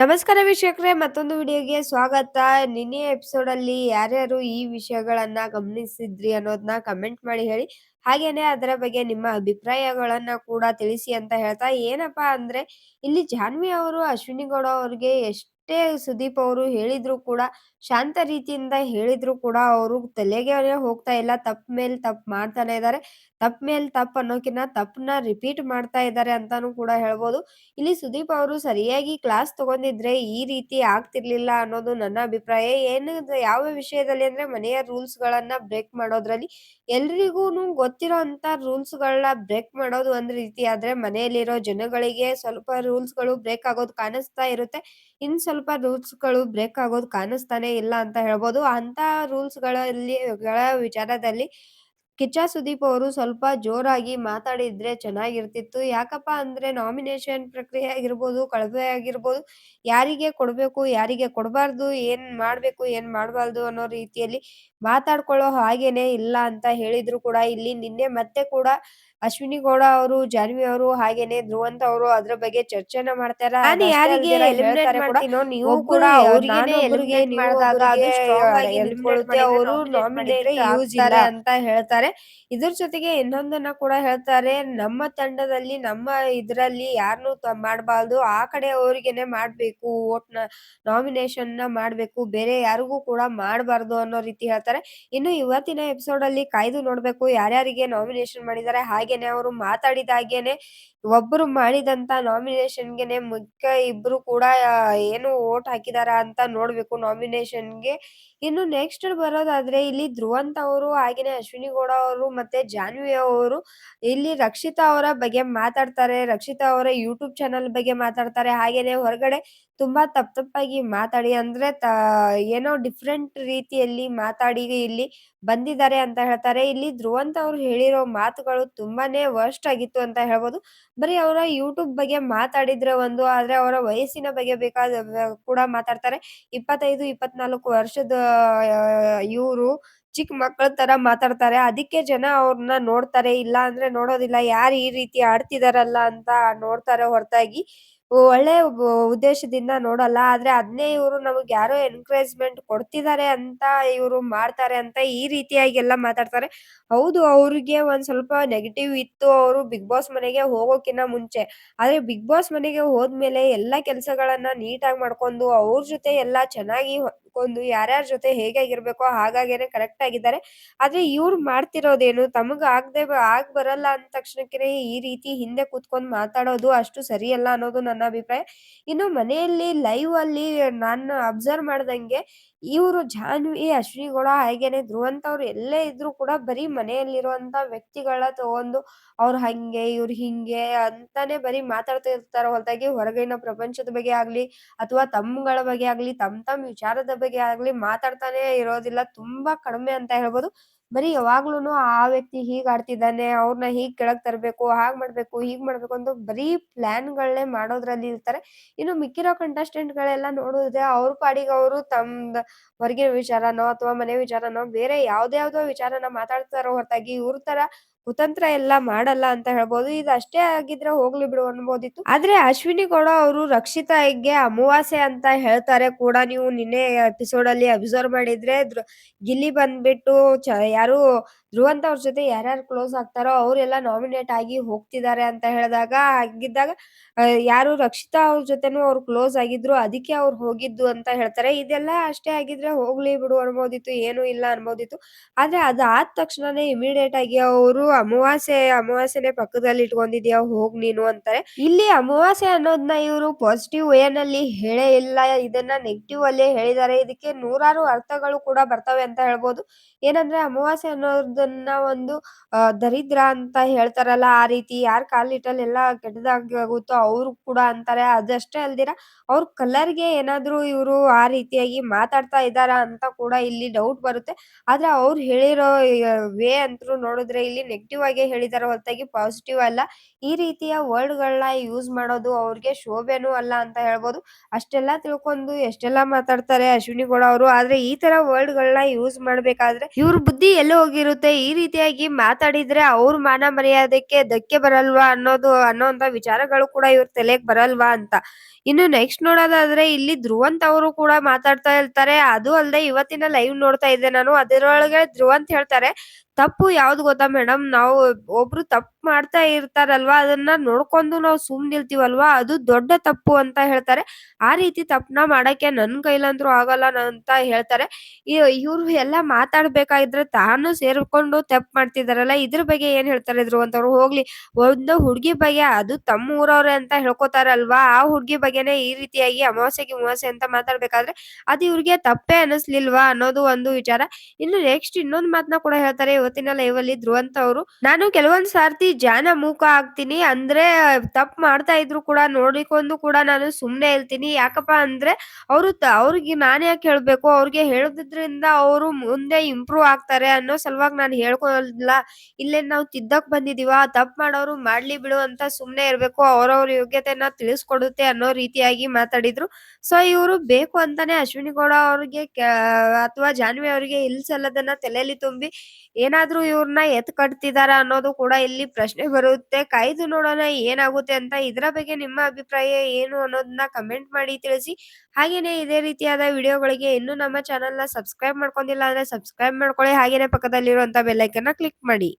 ನಮಸ್ಕಾರ ವೀಕ್ಷಕರೇ, ಮತ್ತೊಂದು ವಿಡಿಯೋಗೆ ಸ್ವಾಗತ. ನಿನ್ನೆ ಎಪಿಸೋಡಲ್ಲಿ ಯಾರ್ಯಾರು ಈ ವಿಷಯಗಳನ್ನ ಗಮನಿಸಿದ್ರಿ ಅನ್ನೋದನ್ನ ಕಮೆಂಟ್ ಮಾಡಿ ಹೇಳಿ. ಹಾಗೇನೆ ಅದರ ಬಗ್ಗೆ ನಿಮ್ಮ ಅಭಿಪ್ರಾಯಗಳನ್ನ ಕೂಡ ತಿಳಿಸಿ ಅಂತ ಹೇಳ್ತಾ, ಏನಪ್ಪಾ ಅಂದ್ರೆ ಇಲ್ಲಿ ಜಾನ್ವಿ ಅವರು ಅಶ್ವಿನಿ ಗೌಡ ಅವ್ರಿಗೆ ಎಷ್ಟೇ ಸುದೀಪ್ ಅವರು ಹೇಳಿದ್ರು ಕೂಡ, ಶಾಂತ ರೀತಿಯಿಂದ ಹೇಳಿದ್ರು ಕೂಡ ಅವರು ತಲೆಗೆ ಹೋಗ್ತಾ ಇಲ್ಲ. ತಪ್ಪ ಮೇಲ್ ತಪ್ಪು ಮಾಡ್ತಾನೆ ಇದ್ದಾರೆ. ತಪ್ಪ ಮೇಲ್ ತಪ್ಪು ಅನ್ನೋಕಿನ್ನ ತಪ್ಪನ್ನ ರಿಪೀಟ್ ಮಾಡ್ತಾ ಇದ್ದಾರೆ ಅಂತಾನೂ ಕೂಡ ಹೇಳ್ಬೋದು. ಇಲ್ಲಿ ಸುದೀಪ್ ಅವರು ಸರಿಯಾಗಿ ಕ್ಲಾಸ್ ತಗೊಂಡಿದ್ರೆ ಈ ರೀತಿ ಆಗ್ತಿರ್ಲಿಲ್ಲ ಅನ್ನೋದು ನನ್ನ ಅಭಿಪ್ರಾಯ. ಯಾವ ವಿಷಯದಲ್ಲಿ ಅಂದ್ರೆ ಮನೆಯ ರೂಲ್ಸ್ ಗಳನ್ನ ಬ್ರೇಕ್ ಮಾಡೋದ್ರಲ್ಲಿ ಎಲ್ರಿಗೂನು ಗೊತ್ತಿರೋಂತ ರೂಲ್ಸ್ ಗಳನ್ನ ಬ್ರೇಕ್ ಮಾಡೋದು ಒಂದ್ ರೀತಿ ಆದ್ರೆ, ಮನೆಯಲ್ಲಿರೋ ಜನಗಳಿಗೆ ಸ್ವಲ್ಪ ರೂಲ್ಸ್ ಗಳು ಬ್ರೇಕ್ ಆಗೋದು ಕಾಣಿಸ್ತಾ ಇರುತ್ತೆ. ಇನ್ ಸ್ವಲ್ಪ ರೂಲ್ಸ್ ಗಳು ಬ್ರೇಕ್ ಆಗೋದು ಕಾಣಿಸ್ತಾನೆ ಇಲ್ಲ ಅಂತ ಹೇಳ್ಬೋದು. ಅಂತ ರೂಲ್ಸ್ ಗಳ ವಿಚಾರದಲ್ಲಿ ಕಿಚ್ಚ ಸುದೀಪ್ ಅವರು ಸ್ವಲ್ಪ ಜೋರಾಗಿ ಮಾತಾಡಿದ್ರೆ ಚೆನ್ನಾಗಿರ್ತಿತ್ತು. ಯಾಕಪ್ಪ ಅಂದ್ರೆ ನಾಮಿನೇಷನ್ ಪ್ರಕ್ರಿಯೆ ಆಗಿರ್ಬೋದು, ಕಳಪೆ ಆಗಿರ್ಬೋದು, ಯಾರಿಗೆ ಕೊಡ್ಬೇಕು, ಯಾರಿಗೆ ಕೊಡಬಾರ್ದು, ಏನ್ ಮಾಡ್ಬೇಕು, ಏನ್ ಮಾಡ್ಬಾರ್ದು ಅನ್ನೋ ರೀತಿಯಲ್ಲಿ ಮಾತಾಡ್ಕೊಳ್ಳೋ ಹಾಗೇನೆ ಇಲ್ಲ ಅಂತ ಹೇಳಿದ್ರು ಕೂಡ ಇಲ್ಲಿ ನಿನ್ನೆ ಮತ್ತೆ ಕೂಡ ಅಶ್ವಿನಿ ಗೌಡ ಅವರು, ಜಾನ್ವಿ ಅವರು ಹಾಗೇನೆ ಧ್ರುವಂತ್ ಅವರು ಅದ್ರ ಬಗ್ಗೆ ಚರ್ಚೆನ ಮಾಡ್ತಾರ. ನಾನು ಯಾರಿಗೆ ಎಲಿಮಿನೇಟ್ ಮಾಡ್ತೀನೋ ನೀವು ಕೂಡ ಅವ್ರಿಗೇನೆ ಎಲಿಮಿನೇಟ್ ಮಾಡಿದಾಗ ಅದು ಸ್ಟ್ರಾಂಗ್ ಆಗಿ ನಿಂತ್ಕೊಳ್ಳುತ್ತೆ. ಅವರು ನಾಮಿನೇಟ್ ಆಗ್ತಾರೆ ಅಂತ ಹೇಳ್ತಾರೆ. ಇದ್ರ ಜೊತೆಗೆ ಇನ್ನೊಂದನ್ನ ಕೂಡ ಹೇಳ್ತಾರೆ, ನಮ್ಮ ತಂಡದಲ್ಲಿ ನಮ್ಮ ಇದ್ರಲ್ಲಿ ಯಾರನ್ನೂ ಮಾಡ್ಬಾರ್ದು, ಆ ಕಡೆ ಅವ್ರಿಗೇನೆ ಮಾಡ್ಬೇಕು, ನಾಮಿನೇಷನ್ ನ ಮಾಡ್ಬೇಕು, ಬೇರೆ ಯಾರಿಗೂ ಕೂಡ ಮಾಡಬಾರ್ದು ಅನ್ನೋ ರೀತಿ ಹೇಳ್ತಾರೆ. ಇನ್ನು ಇವತ್ತಿನ ಎಪಿಸೋಡ್ ಅಲ್ಲಿ ಕಾಯ್ದು ನೋಡ್ಬೇಕು ಯಾರ್ಯಾರಿಗೆ ನಾಮಿನೇಷನ್ ಮಾಡಿದ್ದಾರೆ. ಹಾಗೇನೆ ಅವರು ಮಾತಾಡಿದಾಗೇನೆ ಒಬ್ರು ಮಾಡಿದಂತ ನಾಮಿನೇಷನ್ಗೆನೆ ಮಿಕ್ಕ ಇಬ್ರು ಕೂಡ ಏನು ವೋಟ್ ಹಾಕಿದಾರ ಅಂತ ನೋಡ್ಬೇಕು ನಾಮಿನೇಷನ್ಗೆ. ಇನ್ನು ನೆಕ್ಸ್ಟ್ ಬರೋದಾದ್ರೆ ಇಲ್ಲಿ ಧ್ರುವಂತ್ ಅವರು ಹಾಗೇನೆ ಅಶ್ವಿನಿ ಗೌಡ ಅವರು ಮತ್ತೆ ಜಾನ್ವಿ ಅವರು ಇಲ್ಲಿ ರಕ್ಷಿತಾ ಅವರ ಬಗ್ಗೆ ಮಾತಾಡ್ತಾರೆ. ರಕ್ಷಿತಾ ಅವರ ಯೂಟ್ಯೂಬ್ ಚಾನಲ್ ಬಗ್ಗೆ ಮಾತಾಡ್ತಾರೆ. ಹಾಗೇನೆ ಹೊರಗಡೆ ತುಂಬಾ ತಪ್ಪಾಗಿ ಮಾತಾಡಿ ಅಂದ್ರೆ ಏನೋ ಡಿಫ್ರೆಂಟ್ ರೀತಿಯಲ್ಲಿ ಮಾತಾಡಿ ಇಲ್ಲಿ ಬಂದಿದ್ದಾರೆ ಅಂತ ಹೇಳ್ತಾರೆ. ಇಲ್ಲಿ ಧ್ರುವಂತ್ ಅವ್ರು ಹೇಳಿರೋ ಮಾತುಗಳು ತುಂಬಾನೇ ವರ್ಸ್ಟ್ ಆಗಿತ್ತು ಅಂತ ಹೇಳ್ಬೋದು. ಬರೀ ಅವರ ಯೂಟ್ಯೂಬ್ ಬಗ್ಗೆ ಮಾತಾಡಿದ್ರೆ ಒಂದು, ಆದ್ರೆ ಅವರ ವಯಸ್ಸಿನ ಬಗ್ಗೆ ಕೂಡ ಮಾತಾಡ್ತಾರೆ. 25, 24 ವರ್ಷದ ಇವ್ರು ಚಿಕ್ಕ ಮಕ್ಕಳ ತರ ಮಾತಾಡ್ತಾರೆ. ಅದಕ್ಕೆ ಜನ ಅವ್ರನ್ನ ನೋಡ್ತಾರೆ, ಇಲ್ಲ ಅಂದ್ರೆ ನೋಡೋದಿಲ್ಲ. ಯಾರು ಈ ರೀತಿ ಆಡ್ತಿದಾರಲ್ಲ ಅಂತ ನೋಡ್ತಾರೆ ಹೊರತಾಗಿ ಒಳ್ಳೆ ಉದ್ದೇಶದಿಂದ ನೋಡಲ್ಲ. ಆದ್ರೆ ಅದ್ನೇ ಇವ್ರು ನಮಗ್ ಯಾರೋ ಎನ್ಕರೇಜ್‌ಮೆಂಟ್ ಕೊಡ್ತಿದ್ದಾರೆ ಅಂತ ಇವ್ರು ಮಾಡ್ತಾರೆ ಅಂತ ಈ ರೀತಿಯಾಗೆಲ್ಲ ಮಾತಾಡ್ತಾರೆ. ಹೌದು, ಅವ್ರಿಗೆ ಒಂದ್ ಸ್ವಲ್ಪ ನೆಗೆಟಿವ್ ಇತ್ತು ಅವ್ರು ಬಿಗ್ ಬಾಸ್ ಮನೆಗೆ ಹೋಗೋಕಿನ್ನ ಮುಂಚೆ. ಆದ್ರೆ ಬಿಗ್ ಬಾಸ್ ಮನೆಗೆ ಹೋದ್ಮೇಲೆ ಎಲ್ಲಾ ಕೆಲ್ಸಗಳನ್ನ ನೀಟಾಗಿ ಮಾಡ್ಕೊಂಡು, ಅವ್ರ ಜೊತೆ ಎಲ್ಲಾ ಚೆನ್ನಾಗಿ ಹೊಂದ್ಕೊಂಡು, ಯಾರ್ಯಾರ ಜೊತೆ ಹೇಗಾಗಿರ್ಬೇಕೋ ಹಾಗಾಗೇನೆ ಕರೆಕ್ಟ್ ಆಗಿದ್ದಾರೆ. ಆದ್ರೆ ಇವ್ರು ಮಾಡ್ತಿರೋದೇನು, ತಮಗ್ ಬರಲ್ಲ ಅಂದ ತಕ್ಷಣಕ್ಕೆನೆ ಈ ರೀತಿ ಹಿಂದೆ ಕೂತ್ಕೊಂಡ್ ಮಾತಾಡೋದು ಅಷ್ಟು ಸರಿಯಲ್ಲ ಅನ್ನೋದು ನನ್ನ ಅಭಿಪ್ರಾಯ. ಇನ್ನು ಮನೆಯಲ್ಲಿ ಲೈವ್ ಅಲ್ಲಿ ನಾನು ಅಬ್ಸರ್ವ್ ಮಾಡ್ದಂಗೆ ಇವ್ರು ಜಾನ್ವಿ, ಅಶ್ವಿನಿ ಗೌಡ ಹಾಗೇನೆ ಧ್ರುವಂತ್ ಅವ್ರು ಎಲ್ಲೇ ಇದ್ರು ಕೂಡ ಬರೀ ಮನೆಯಲ್ಲಿರುವಂತ ವ್ಯಕ್ತಿಗಳ ತಗೊಂಡು ಅವ್ರು ಹಂಗೆ, ಇವ್ರು ಹಿಂಗೆ ಅಂತಾನೆ ಬರೀ ಮಾತಾಡ್ತಾ ಇರ್ತಾರ ಹೊರತಾಗಿ ಹೊರಗಿನ ಪ್ರಪಂಚದ ಬಗ್ಗೆ ಆಗ್ಲಿ ಅಥವಾ ತಮ್ಮಗಳ ಬಗ್ಗೆ ಆಗ್ಲಿ, ತಮ್ಮ ವಿಚಾರದ ಬಗ್ಗೆ ಆಗ್ಲಿ ಮಾತಾಡ್ತಾನೆ ಇರೋದಿಲ್ಲ. ತುಂಬಾ ಕಡಿಮೆ ಅಂತ ಹೇಳ್ಬೋದು. ಬರೀ ಯಾವಾಗ್ಲೂನು ಆ ವ್ಯಕ್ತಿ ಹೀಗ್ ಆಡ್ತಿದ್ದಾನೆ, ಅವ್ರನ್ನ ಹೀಗ್ ಕೆಳಗ್ ತರ್ಬೇಕು, ಹಾಗ್ ಮಾಡ್ಬೇಕು, ಹೀಗ್ ಮಾಡ್ಬೇಕು ಅಂತ ಬರೀ ಪ್ಲಾನ್‌ಗಳನ್ನೇ ಮಾಡೋದ್ರಲ್ಲಿ ಇರ್ತಾರೆ. ಇನ್ನು ಮಿಕ್ಕಿರೋ ಕಂಟೆಸ್ಟೆಂಟ್ ಗಳೆಲ್ಲ ನೋಡಿದ್ರೆ ಅವ್ರ ಪಾಡಿಗೆ ಅವರು ತಮ್ದ್ ಹೊರಗಿನ ವಿಚಾರನೋ ಅಥವಾ ಮನೆ ವಿಚಾರನೋ ಬೇರೆ ಯಾವ್ದ್ಯಾವ್ದೋ ವಿಚಾರನ ಮಾತಾಡ್ತಾರೋ ಹೊರತಾಗಿ ಇವ್ರ ತರ ಕುತಂತ್ರ ಎಲ್ಲ ಮಾಡಲ್ಲ ಅಂತ ಹೇಳ್ಬೋದು. ಇದು ಅಷ್ಟೇ ಆಗಿದ್ರೆ ಹೋಗ್ಲಿ ಬಿಡು ಅನ್ಬೋದಿತ್ತು. ಆದ್ರೆ ಅಶ್ವಿನಿ ಗೌಡ ಅವರು ರಕ್ಷಿತಾಗೆ ಅಮಾವಾಸ್ಯೆ ಅಂತ ಹೇಳ್ತಾರೆ ಕೂಡ. ನೀವು ನಿನ್ನೆ ಎಪಿಸೋಡ್ ಅಲ್ಲಿ ಅಬ್ಸರ್ವ್ ಮಾಡಿದ್ರೆ ಗಿಲ್ಲಿ ಬಂದ್ಬಿಟ್ಟು ಯಾರು ಧ್ರುವಂತ್ ಅವ್ರ ಜೊತೆ ಯಾರ್ಯಾರು ಕ್ಲೋಸ್ ಆಗ್ತಾರೋ ಅವ್ರೆಲ್ಲ ನಾಮಿನೇಟ್ ಆಗಿ ಹೋಗ್ತಿದ್ದಾರೆ ಅಂತ ಹೇಳಿದಾಗ ಹಾಗಿದ್ದಾಗ ಯಾರು ರಕ್ಷಿತಾ ಅವ್ರ ಜೊತೆನೂ ಅವ್ರು ಕ್ಲೋಸ್ ಆಗಿದ್ರು, ಅದಕ್ಕೆ ಅವ್ರು ಹೋಗಿದ್ದು ಅಂತ ಹೇಳ್ತಾರೆ. ಇದೆಲ್ಲ ಅಷ್ಟೇ ಆಗಿದ್ರೆ ಹೋಗ್ಲಿ ಬಿಡು ಅನ್ಬೋದಿತ್ತು, ಏನೂ ಇಲ್ಲ ಅನ್ಬೋದಿತ್ತು. ಆದ್ರೆ ಅದಾದ ತಕ್ಷಣನೇ ಇಮಿಡಿಯೇಟ್ ಆಗಿ ಅವರು ಅಮಾವಾಸ್ಯೆನೆ ಪಕ್ಕದಲ್ಲಿ ಇಟ್ಕೊಂಡಿದ್ಯಾ ಹೋಗ್ ನೀನು ಅಂತಾರೆ. ಇಲ್ಲಿ ಅಮಾವಾಸ್ಯೆ ಅನ್ನೋದನ್ನ ಇವರು ಪಾಸಿಟಿವ್ ವೇ ನಲ್ಲಿ ಹೇಳೇ ಇಲ್ಲ, ಇದನ್ನ ನೆಗೆಟಿವ್ ಅಲ್ಲೇ ಹೇಳಿದ್ದಾರೆ. ಇದಕ್ಕೆ ನೂರಾರು ಅರ್ಥಗಳು ಕೂಡ ಬರ್ತವೆ ಅಂತ ಹೇಳ್ಬೋದು. ಏನಂದ್ರೆ ಅಮಾವಾಸ್ಯೆ ಅನ್ನೋದನ್ನ ಒಂದು ದರಿದ್ರ ಅಂತ ಹೇಳ್ತಾರಲ್ಲ, ಆ ರೀತಿ ಯಾರ್ ಕಾಲಿಟ್ಟಲ್ಲಿ ಎಲ್ಲ ಕೆಟ್ಟದಾಗುತ್ತೋ ಅವ್ರು ಕೂಡ ಅಂತಾರೆ. ಅದಷ್ಟೇ ಅಲ್ದಿರ ಅವ್ರ ಕಲರ್‌ಗೆ ಏನಾದ್ರು ಇವ್ರು ಆ ರೀತಿಯಾಗಿ ಮಾತಾಡ್ತಾ ಇದ್ದಾರಾ ಅಂತ ಕೂಡ ಇಲ್ಲಿ ಡೌಟ್ ಬರುತ್ತೆ. ಆದ್ರೆ ಅವ್ರು ಹೇಳಿರೋ ವೇ ಅಂತೂ ನೋಡಿದ್ರೆ ಇಲ್ಲಿ ನೆಗೆಟಿವ್ ಆಗೇ ಹೇಳಿದಾರೆ ಹೊರತಾಗಿ ಪಾಸಿಟಿವ್ ಅಲ್ಲ. ಈ ರೀತಿಯ ವರ್ಡ್‌ಗಳನ್ನ ಯೂಸ್ ಮಾಡೋದು ಅವ್ರಿಗೆ ಶೋಭೆನೂ ಅಲ್ಲ ಅಂತ ಹೇಳ್ಬೋದು. ಅಷ್ಟೆಲ್ಲ ತಿಳ್ಕೊಂಡು ಎಷ್ಟೆಲ್ಲ ಮಾತಾಡ್ತಾರೆ ಅಶ್ವಿನಿ ಗೌಡ ಅವರು. ಆದ್ರೆ ಈ ತರ ವರ್ಡ್‌ಗಳನ್ನ ಯೂಸ್ ಮಾಡ್ಬೇಕಾದ್ರೆ ಇವ್ರ ಬುದ್ಧಿ ಎಲ್ಲಿ ಹೋಗಿರುತ್ತೆ, ಅಂದ್ರೆ ಈ ರೀತಿಯಾಗಿ ಮಾತಾಡಿದ್ರೆ ಅವ್ರ ಮಾನ ಮರ್ಯಾದೆಗೆ ಧಕ್ಕೆ ಬರಲ್ವಾ ಅನ್ನೋಂತ ವಿಚಾರಗಳು ಕೂಡ ಇವ್ರ ತಲೆಗ್ ಬರಲ್ವಾ ಅಂತ. ಇನ್ನು ನೆಕ್ಸ್ಟ್ ನೋಡೋದಾದ್ರೆ ಇಲ್ಲಿ ಧ್ರುವಂತ್ ಅವರು ಕೂಡ ಮಾತಾಡ್ತಾ ಇರ್ತಾರೆ. ಅದು ಅಲ್ಲದೆ ಇವತ್ತಿನ ಲೈವ್ ನೋಡ್ತಾ ಇದ್ದೆ ನಾನು. ಅದರೊಳಗೆ ಧ್ರುವಂತ್ ಹೇಳ್ತಾರೆ, ತಪ್ಪು ಯಾವ್ದು ಗೊತ್ತಾ ಮೇಡಮ್, ನಾವು ಒಬ್ರು ತಪ್ಪು ಮಾಡ್ತಾ ಇರ್ತಾರಲ್ವಾ, ಅದನ್ನ ನೋಡ್ಕೊಂಡು ನಾವು ಸುಮ್ನಿರ್ತೀವಲ್ವಾ, ಅದು ದೊಡ್ಡ ತಪ್ಪು ಅಂತ ಹೇಳ್ತಾರೆ. ಆ ರೀತಿ ತಪ್ಪನ್ನ ಮಾಡಕ್ಕೆ ನನ್ ಕೈಲಂತೂ ಆಗಲ್ಲ ಅಂತ ಹೇಳ್ತಾರೆ. ಇವ್ರು ಎಲ್ಲ ಮಾತಾಡ್ಬೇಕಾಗಿದ್ರೆ ತಾನು ಸೇರ್ಕೊಂಡು ತಪ್ಪು ಮಾಡ್ತಿದಾರಲ್ಲ, ಇದ್ರ ಬಗ್ಗೆ ಏನ್ ಹೇಳ್ತಾರೆ ಧ್ರುವಂತವ್ರು? ಹೋಗ್ಲಿ, ಒಂದು ಹುಡ್ಗಿ ಬಗ್ಗೆ, ಅದು ತಮ್ಮ ಊರವ್ರೆ ಅಂತ ಹೇಳ್ಕೊತಾರಲ್ವಾ, ಆ ಹುಡ್ಗಿ ಬಗ್ಗೆನೇ ಈ ರೀತಿಯಾಗಿ ಅಮಾವಾಸ್ಯೆ ಅಂತ ಮಾತಾಡ್ಬೇಕಾದ್ರೆ ಅದು ಇವ್ರಿಗೆ ತಪ್ಪೇ ಅನಿಸ್ಲಿಲ್ವಾ ಅನ್ನೋದು ಒಂದು ವಿಚಾರ. ಇನ್ನು ನೆಕ್ಸ್ಟ್ ಇನ್ನೊಂದ್ ಮಾತನ್ನ ಕೂಡ ಹೇಳ್ತಾರೆ ಇವತ್ತಿನ ಲೈವ್ ಅಲ್ಲಿ ಧ್ರುವಂತ್ ಅವರು. ನಾನು ಕೆಲವೊಂದ್ ಸಾರ್ತಿ ಜಾಣ ಮೂಕ ಆಗ್ತೀನಿ. ಅಂದ್ರೆ ತಪ್ಪು ಮಾಡ್ತಾ ಇದ್ರು ಕೂಡ ನೋಡಿಕೊಂಡು ಕೂಡ ನಾನು ಸುಮ್ನೆ ಇರ್ತೀನಿ. ಯಾಕಪ್ಪ ಅಂದ್ರೆ ಅವ್ರಿಗೆ ನಾನ್ ಯಾಕೆ ಹೇಳ್ಬೇಕು? ಅವ್ರಿಗೆ ಹೇಳೋದ್ರಿಂದ ಅವರು ಮುಂದೆ ಇಂಪ್ರೂವ್ ಆಗ್ತಾರೆ ಅನ್ನೋ ಸಲುವಾಗಿ ನಾನು ಹೇಳ್ಕೊಳಲ್ಲ. ಇಲ್ಲೇನ್ ನಾವು ತಿದ್ದಕ್ ಬಂದಿದೀವ? ತಪ್ಪು ಮಾಡೋರು ಮಾಡ್ಲಿ ಬಿಡು ಅಂತ ಸುಮ್ನೆ ಇರ್ಬೇಕು. ಅವ್ರವ್ರ ಯೋಗ್ಯತೆಯನ್ನ ತಿಳಿಸ್ಕೊಡುತ್ತೆ ಅನ್ನೋ ರೀತಿಯಾಗಿ ಮಾತಾಡಿದ್ರು. ಸೊ ಇವ್ರು ಬೇಕು ಅಂತಾನೆ ಅಶ್ವಿನಿ ಗೌಡ ಅವ್ರಿಗೆ ಅಥವಾ ಜಾನ್ವಿ ಅವರಿಗೆ ಇಲ್ಸಲ್ಲದನ್ನ ತಲೆಯಲ್ಲಿ ತುಂಬಿ ಏನಾದ್ರೂ ಇವ್ರನ್ನ ಎತ್ತ್ ಕಟ್ತಿದಾರ ಅನ್ನೋದು ಕೂಡ ಇಲ್ಲಿ ಪ್ರಶ್ನೆ ಬರುತ್ತೆ. ಕಾಯ್ದು ನೋಡೋಣ ಏನಾಗುತ್ತೆ ಅಂತ. ಇದರ ಬಗ್ಗೆ ನಿಮ್ಮ ಅಭಿಪ್ರಾಯ ಏನು ಅನ್ನೋದನ್ನ ಕಮೆಂಟ್ ಮಾಡಿ ತಿಳಿಸಿ. ಹಾಗೇನೇ ಇದೇ ರೀತಿಯಾದ ವಿಡಿಯೋಗಳಿಗೆ ಇನ್ನೂ ನಮ್ಮ ಚಾನೆಲ್‌ನ ಸಬ್ಸ್ಕ್ರೈಬ್ ಮಾಡ್ಕೊಂಡಿಲ್ಲ ಅಂದ್ರೆ ಸಬ್ಸ್ಕ್ರೈಬ್ ಮಾಡ್ಕೊಳ್ಳಿ. ಹಾಗೇನೇ ಪಕ್ಕದಲ್ಲಿರುವಂತ ಬೆಲ್ ಐಕಾನ್‌ನ ಕ್ಲಿಕ್ ಮಾಡಿ.